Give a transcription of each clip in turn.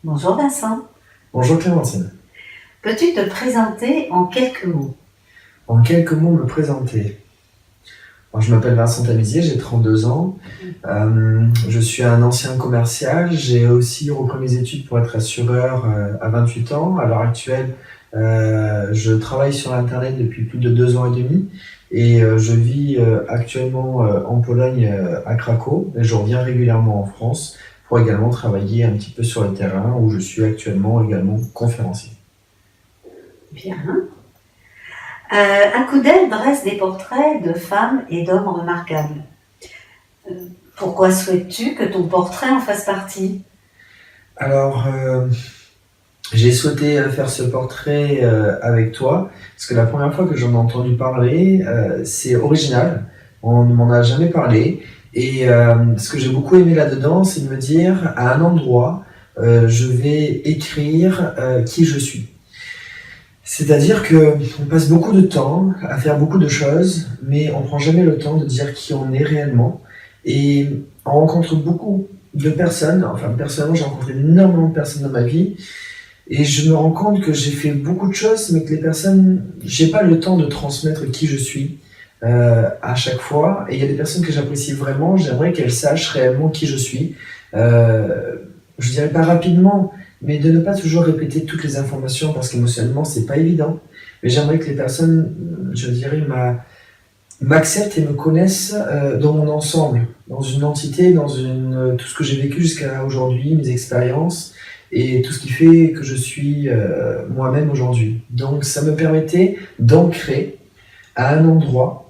Bonjour Vincent. Bonjour Clémentine. Peux-tu te présenter en quelques mots? En quelques mots, me présenter. Alors, je m'appelle Vincent Tamizier, j'ai 32 ans. Je suis un ancien commercial. J'ai aussi repris mes études pour être assureur à 28 ans. À l'heure actuelle, je travaille sur Internet depuis plus de 2 ans et demi et je vis actuellement en Pologne, à Cracow. Et je reviens régulièrement en France pour également travailler un petit peu sur le terrain où je suis actuellement également conférencier. Bien. Acoudel dresse des portraits de femmes et d'hommes remarquables. Pourquoi souhaites-tu que ton portrait en fasse partie? Alors, j'ai souhaité faire ce portrait avec toi, parce que la première fois que j'en ai entendu parler, c'est original, on ne m'en a jamais parlé, et ce que j'ai beaucoup aimé là-dedans, c'est de me dire, à un endroit, je vais écrire qui je suis. C'est-à-dire qu'on passe beaucoup de temps à faire beaucoup de choses, mais on ne prend jamais le temps de dire qui on est réellement, et on rencontre beaucoup de personnes, enfin personnellement j'ai rencontré énormément de personnes dans ma vie, et je me rends compte que j'ai fait beaucoup de choses, mais que les personnes, j'ai pas le temps de transmettre qui je suis à chaque fois. Et il y a des personnes que j'apprécie vraiment, j'aimerais qu'elles sachent réellement qui je suis. Je dirais pas rapidement, mais de ne pas toujours répéter toutes les informations parce qu'émotionnellement c'est pas évident. Mais j'aimerais que les personnes, je dirais, m'acceptent et me connaissent dans mon ensemble, dans une entité, tout ce que j'ai vécu jusqu'à aujourd'hui, mes expériences et tout ce qui fait que je suis moi-même aujourd'hui. Donc ça me permettait d'ancrer à un endroit,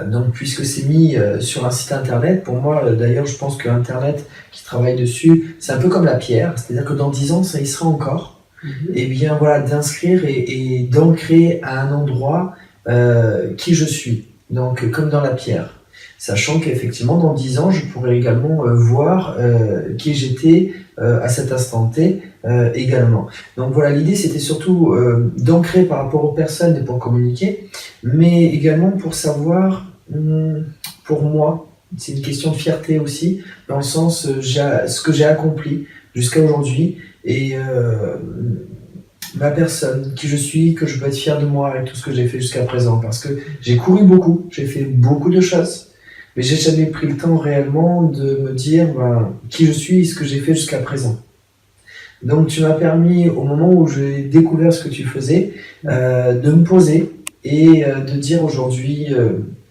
donc puisque c'est mis sur un site internet, pour moi d'ailleurs je pense que Internet qui travaille dessus, c'est un peu comme la pierre, c'est-à-dire que dans 10 ans ça y sera encore, et bien voilà, d'inscrire et d'ancrer à un endroit qui je suis, donc comme dans la pierre. Sachant qu'effectivement, dans 10 ans, je pourrais également voir qui j'étais à cet instant T également. Donc voilà, l'idée c'était surtout d'ancrer par rapport aux personnes et pour communiquer, mais également pour savoir, pour moi, c'est une question de fierté aussi, dans le sens ce que j'ai accompli jusqu'à aujourd'hui et ma personne, qui je suis, que je peux être fier de moi avec tout ce que j'ai fait jusqu'à présent. Parce que j'ai couru beaucoup, j'ai fait beaucoup de choses, mais j'ai jamais pris le temps réellement de me dire qui je suis et ce que j'ai fait jusqu'à présent. Donc tu m'as permis, au moment où j'ai découvert ce que tu faisais, de me poser et de dire aujourd'hui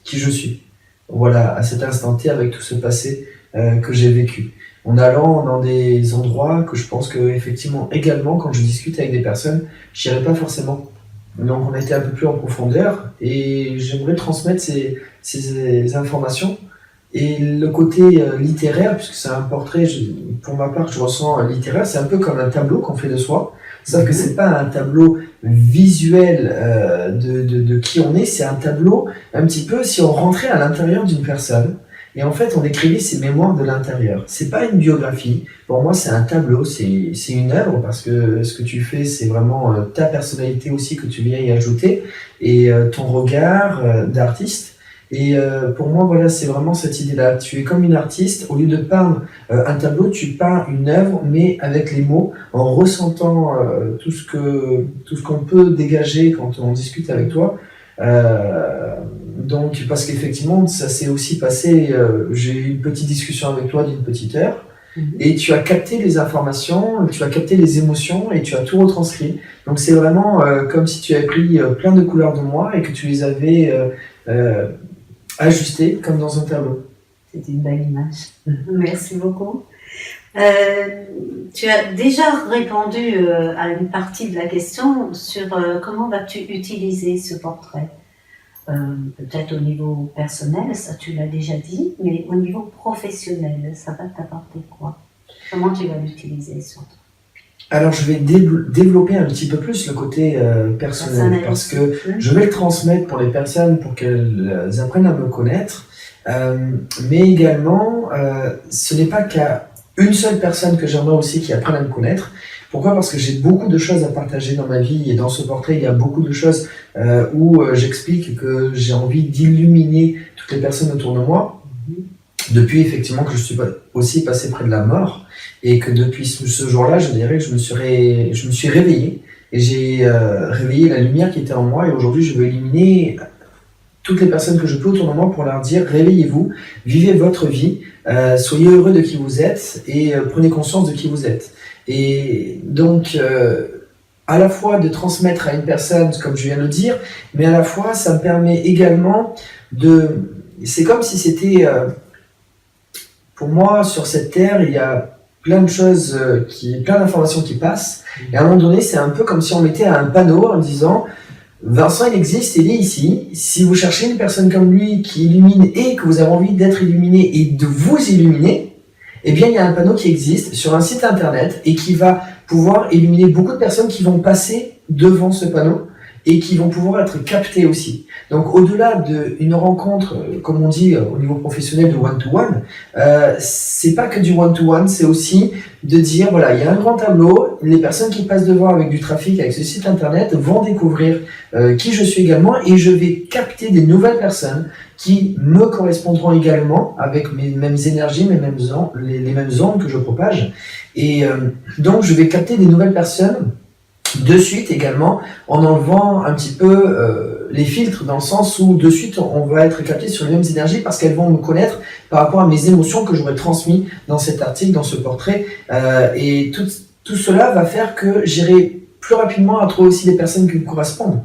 qui je suis. Voilà, à cet instant T, avec tout ce passé que j'ai vécu. En allant dans des endroits que je pense que effectivement également quand je discute avec des personnes, je n'irai pas forcément. Donc on a été un peu plus en profondeur et j'aimerais transmettre ces informations. Et le côté littéraire, puisque c'est un portrait, pour ma part je ressens littéraire, c'est un peu comme un tableau qu'on fait de soi, sauf que c'est pas un tableau visuel de qui on est, c'est un tableau un petit peu si on rentrait à l'intérieur d'une personne. Et en fait, on écrivait ses mémoires de l'intérieur. C'est pas une biographie. Pour moi, c'est un tableau, c'est une œuvre parce que ce que tu fais, c'est vraiment ta personnalité aussi que tu viens y ajouter et ton regard d'artiste. Et pour moi, voilà, c'est vraiment cette idée-là. Tu es comme une artiste. Au lieu de peindre un tableau, tu peins une œuvre, mais avec les mots, en ressentant tout ce qu'on peut dégager quand on discute avec toi. Donc, parce qu'effectivement, ça s'est aussi passé, j'ai eu une petite discussion avec toi d'une petite heure, et tu as capté les informations, tu as capté les émotions, et tu as tout retranscrit. Donc c'est vraiment comme si tu avais pris plein de couleurs de moi, et que tu les avais ajustées comme dans un tableau. C'est une belle image. Merci beaucoup. Tu as déjà répondu à une partie de la question sur comment vas-tu utiliser ce portrait. Peut-être au niveau personnel, ça tu l'as déjà dit, mais au niveau professionnel, ça va t'apporter quoi? Comment tu vas l'utiliser surtout? Alors je vais développer un petit peu plus le côté personnel parce que je vais le transmettre pour les personnes pour qu'elles apprennent à me connaître, mais également ce n'est pas qu'à une seule personne que j'aimerais aussi qui apprenne à me connaître. Pourquoi? Parce que j'ai beaucoup de choses à partager dans ma vie et dans ce portrait, il y a beaucoup de choses où j'explique que j'ai envie d'illuminer toutes les personnes autour de moi. depuis effectivement que je suis aussi passé près de la mort et que depuis ce jour-là, je dirais que je me suis réveillé et j'ai réveillé la lumière qui était en moi et aujourd'hui je veux éliminer toutes les personnes que je peux autour de moi pour leur dire réveillez-vous, vivez votre vie, soyez heureux de qui vous êtes et prenez conscience de qui vous êtes. Et donc à la fois de transmettre à une personne, comme je viens de le dire, mais à la fois ça me permet également de... C'est comme si c'était... pour moi, sur cette terre, il y a plein de choses, plein d'informations qui passent. Et à un moment donné, c'est un peu comme si on mettait un panneau en disant Vincent, il existe, il est ici. Si vous cherchez une personne comme lui qui illumine et que vous avez envie d'être illuminé et de vous illuminer, eh bien, il y a un panneau qui existe sur un site internet et qui va pouvoir illuminer beaucoup de personnes qui vont passer devant ce panneau et qui vont pouvoir être captées aussi. Donc, au-delà d'une rencontre, comme on dit au niveau professionnel de one-to-one, c'est pas que du one-to-one, c'est aussi de dire, voilà, il y a un grand tableau, les personnes qui passent devant avec du trafic, avec ce site internet, vont découvrir qui je suis également et je vais capter des nouvelles personnes qui me correspondront également avec mes mêmes énergies, les mêmes ondes que je propage. Et donc, je vais capter des nouvelles personnes de suite également en enlevant un petit peu les filtres dans le sens où de suite on va être capté sur les mêmes énergies parce qu'elles vont me connaître par rapport à mes émotions que j'aurais transmis dans cet article, dans ce portrait et tout cela va faire que j'irai plus rapidement à trouver aussi des personnes qui me correspondent.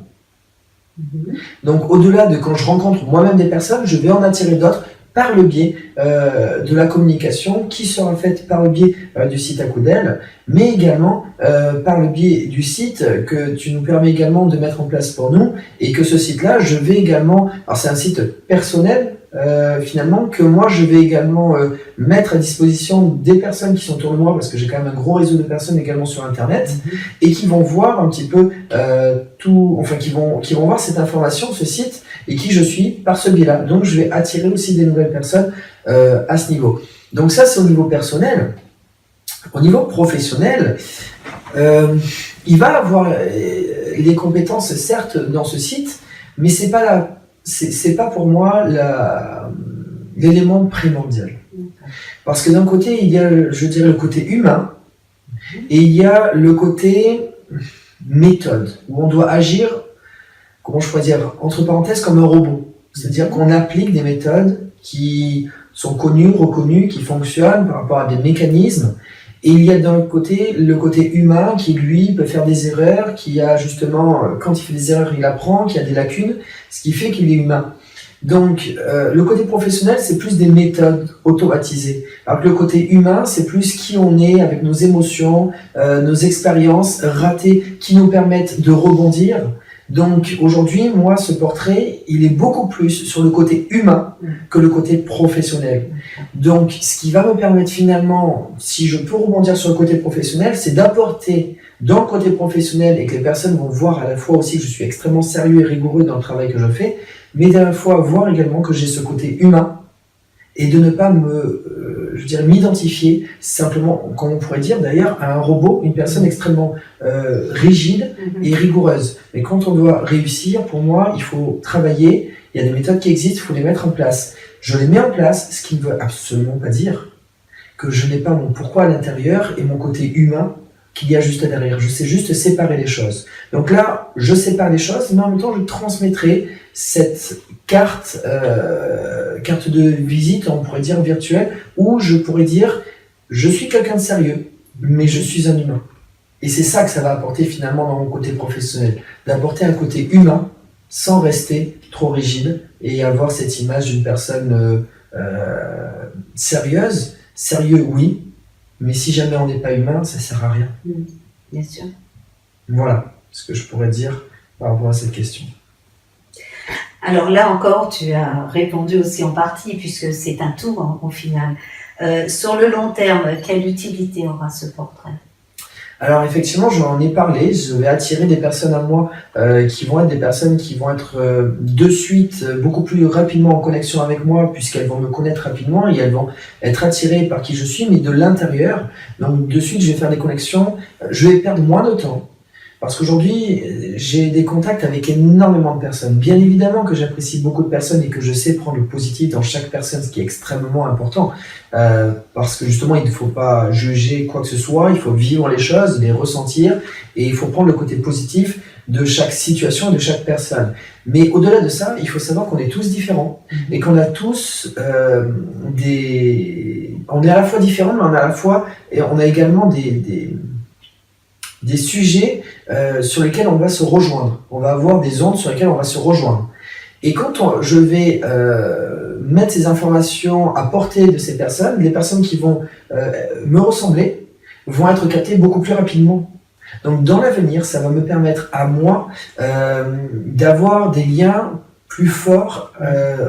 Donc au-delà de quand je rencontre moi-même des personnes, je vais en attirer d'autres par le biais de la communication qui sera faite par le biais du site Acoudel, mais également par le biais du site que tu nous permets également de mettre en place pour nous et que ce site-là, je vais également, alors c'est un site personnel finalement que moi je vais également mettre à disposition des personnes qui sont autour de moi parce que j'ai quand même un gros réseau de personnes également sur internet et qui vont voir un petit peu qui vont voir cette information, ce site et qui je suis par ce biais-là. Donc je vais attirer aussi des nouvelles personnes à ce niveau. Donc ça c'est au niveau personnel. Au niveau professionnel, il va avoir les compétences certes dans ce site, mais c'est pas pour moi l'élément primordial. Parce que d'un côté il y a, je dirais, le côté humain et il y a le côté méthode où on doit agir, comment je pourrais dire, entre parenthèses, comme un robot. C'est-à-dire qu'on applique des méthodes qui sont connues, reconnues, qui fonctionnent par rapport à des mécanismes. Et il y a d'un côté le côté humain qui, lui, peut faire des erreurs, qui a justement, quand il fait des erreurs, il apprend, qui a des lacunes, ce qui fait qu'il est humain. Donc, le côté professionnel, c'est plus des méthodes automatisées. Alors que le côté humain, c'est plus qui on est avec nos émotions, nos expériences ratées qui nous permettent de rebondir. Donc aujourd'hui, moi, ce portrait, il est beaucoup plus sur le côté humain que le côté professionnel. Donc, ce qui va me permettre finalement, si je peux rebondir sur le côté professionnel, c'est d'apporter dans le côté professionnel et que les personnes vont voir à la fois aussi que je suis extrêmement sérieux et rigoureux dans le travail que je fais, mais à la fois voir également que j'ai ce côté humain et de ne pas m'identifier simplement, comme on pourrait dire d'ailleurs, à un robot, une personne extrêmement rigide et rigoureuse. Mais quand on doit réussir, pour moi, il faut travailler, il y a des méthodes qui existent, il faut les mettre en place. Je les mets en place, ce qui ne veut absolument pas dire que je n'ai pas mon pourquoi à l'intérieur et mon côté humain qu'il y a juste derrière. Je sais juste séparer les choses. Donc là, je sépare les choses, mais en même temps, je transmettrai cette carte de visite, on pourrait dire virtuelle, où je pourrais dire, je suis quelqu'un de sérieux, mais je suis un humain. Et c'est ça que ça va apporter finalement dans mon côté professionnel, d'apporter un côté humain sans rester trop rigide et avoir cette image d'une personne sérieuse. Sérieux, oui, mais si jamais on n'est pas humain, ça ne sert à rien. Bien sûr. Voilà ce que je pourrais dire par rapport à cette question. Alors là encore, tu as répondu aussi en partie, puisque c'est un tout au final. Sur le long terme, quelle utilité aura ce portrait ? Alors effectivement, j'en ai parlé, je vais attirer des personnes à moi qui vont être des personnes qui vont être de suite beaucoup plus rapidement en connexion avec moi puisqu'elles vont me connaître rapidement et elles vont être attirées par qui je suis, mais de l'intérieur. Donc de suite, je vais faire des connexions, je vais perdre moins de temps. Parce qu'aujourd'hui, j'ai des contacts avec énormément de personnes. Bien évidemment que j'apprécie beaucoup de personnes et que je sais prendre le positif dans chaque personne, ce qui est extrêmement important. Parce que justement, il ne faut pas juger quoi que ce soit, il faut vivre les choses, les ressentir, et il faut prendre le côté positif de chaque situation et de chaque personne. Mais au-delà de ça, il faut savoir qu'on est tous différents et qu'on a tous on est à la fois différents, mais on a également des sujets sur lesquels on va se rejoindre. On va avoir des ondes sur lesquelles on va se rejoindre. Et quand je vais mettre ces informations à portée de ces personnes, les personnes qui vont me ressembler vont être captées beaucoup plus rapidement. Donc dans l'avenir, ça va me permettre à moi d'avoir des liens plus forts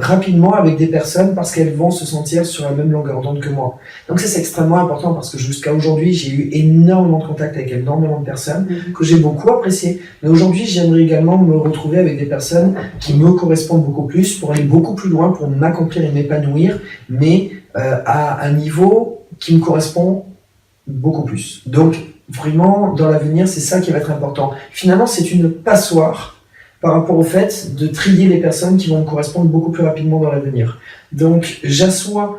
rapidement avec des personnes parce qu'elles vont se sentir sur la même longueur d'onde que moi. Donc ça, c'est extrêmement important parce que jusqu'à aujourd'hui, j'ai eu énormément de contacts avec énormément de personnes que j'ai beaucoup appréciées. Mais aujourd'hui, j'aimerais également me retrouver avec des personnes qui me correspondent beaucoup plus pour aller beaucoup plus loin, pour m'accomplir et m'épanouir, mais à un niveau qui me correspond beaucoup plus. Donc vraiment, dans l'avenir, c'est ça qui va être important. Finalement, c'est une passoire par rapport au fait de trier les personnes qui vont me correspondre beaucoup plus rapidement dans l'avenir. Donc, j'assois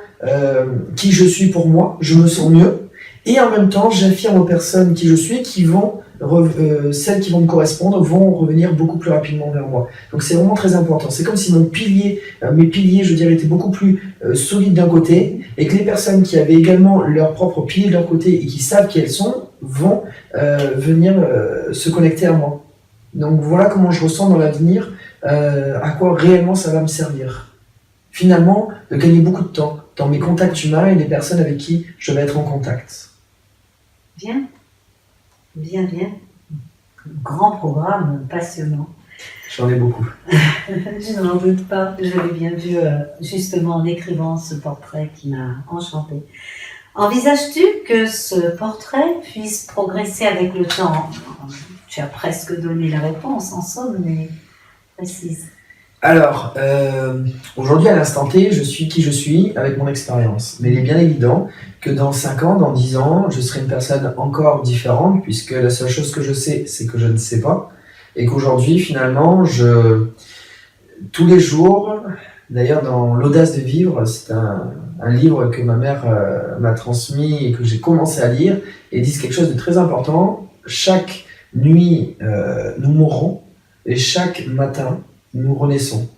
qui je suis pour moi, je me sens mieux, et en même temps, j'affirme aux personnes qui je suis, celles qui vont me correspondre vont revenir beaucoup plus rapidement vers moi. Donc, c'est vraiment très important. C'est comme si mes piliers, je dirais, étaient beaucoup plus solides d'un côté, et que les personnes qui avaient également leurs propres piliers de leur côté et qui savent qui elles sont, vont venir se connecter à moi. Donc voilà comment je ressens dans l'avenir, à quoi réellement ça va me servir. Finalement, de gagner beaucoup de temps dans mes contacts humains et les personnes avec qui je vais être en contact. Bien. Grand programme, passionnant. J'en ai beaucoup. Je n'en doute pas, je l'ai bien vu justement en écrivant ce portrait qui m'a enchantée. Envisages-tu que ce portrait puisse progresser avec le temps ? Tu as presque donné la réponse en somme, mais précise. Alors, aujourd'hui à l'instant T, je suis qui je suis avec mon expérience. Mais il est bien évident que dans 5 ans, dans 10 ans, je serai une personne encore différente, puisque la seule chose que je sais, c'est que je ne sais pas. Et qu'aujourd'hui, finalement, tous les jours, d'ailleurs dans L'Audace de vivre, c'est un livre que ma mère m'a transmis et que j'ai commencé à lire, et disent quelque chose de très important. Chaque nuit, nous mourrons, et chaque matin, nous renaissons.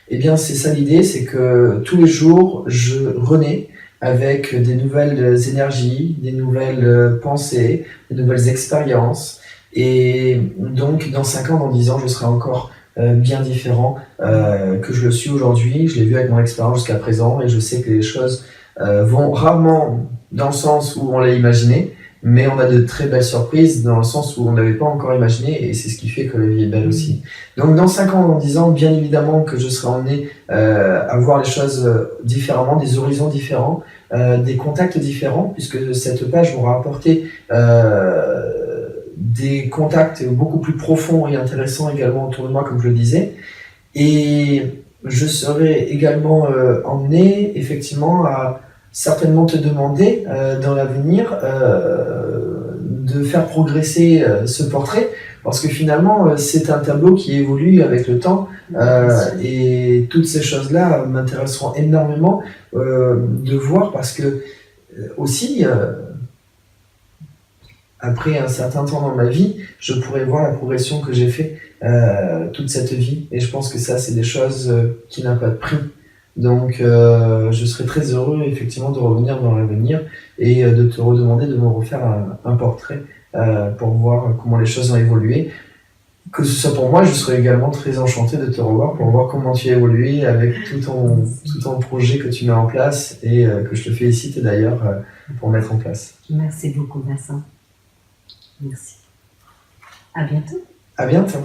Eh bien, c'est ça l'idée, c'est que tous les jours, je renais avec des nouvelles énergies, des nouvelles pensées, des nouvelles expériences. Et donc, dans 5 ans, dans 10 ans, je serai encore bien différent que je le suis aujourd'hui. Je l'ai vu avec mon expérience jusqu'à présent, et je sais que les choses vont rarement dans le sens où on l'a imaginé, mais on a de très belles surprises dans le sens où on n'avait pas encore imaginé, et c'est ce qui fait que la vie est belle aussi. Donc dans 5 ans, dans 10 ans, bien évidemment que je serai emmené à voir les choses différemment, des horizons différents, des contacts différents, puisque cette page m'aura apporté des contacts beaucoup plus profonds et intéressants également autour de moi, comme je le disais. Et je serai également emmené effectivement à certainement te demander dans l'avenir de faire progresser ce portrait, parce que finalement c'est un tableau qui évolue avec le temps, et toutes ces choses-là m'intéresseront énormément de voir, parce que aussi après un certain temps dans ma vie, je pourrais voir la progression que j'ai fait toute cette vie, et je pense que ça, c'est des choses qui n'ont pas de prix. Donc je serais très heureux effectivement de revenir dans l'avenir et de te redemander de me refaire un portrait pour voir comment les choses ont évolué. Que ce soit pour moi, je serais également très enchanté de te revoir pour voir comment tu as évolué avec tout ton projet que tu mets en place, et que je te félicite d'ailleurs pour mettre en place. Merci beaucoup, Vincent. Merci. À bientôt. À bientôt.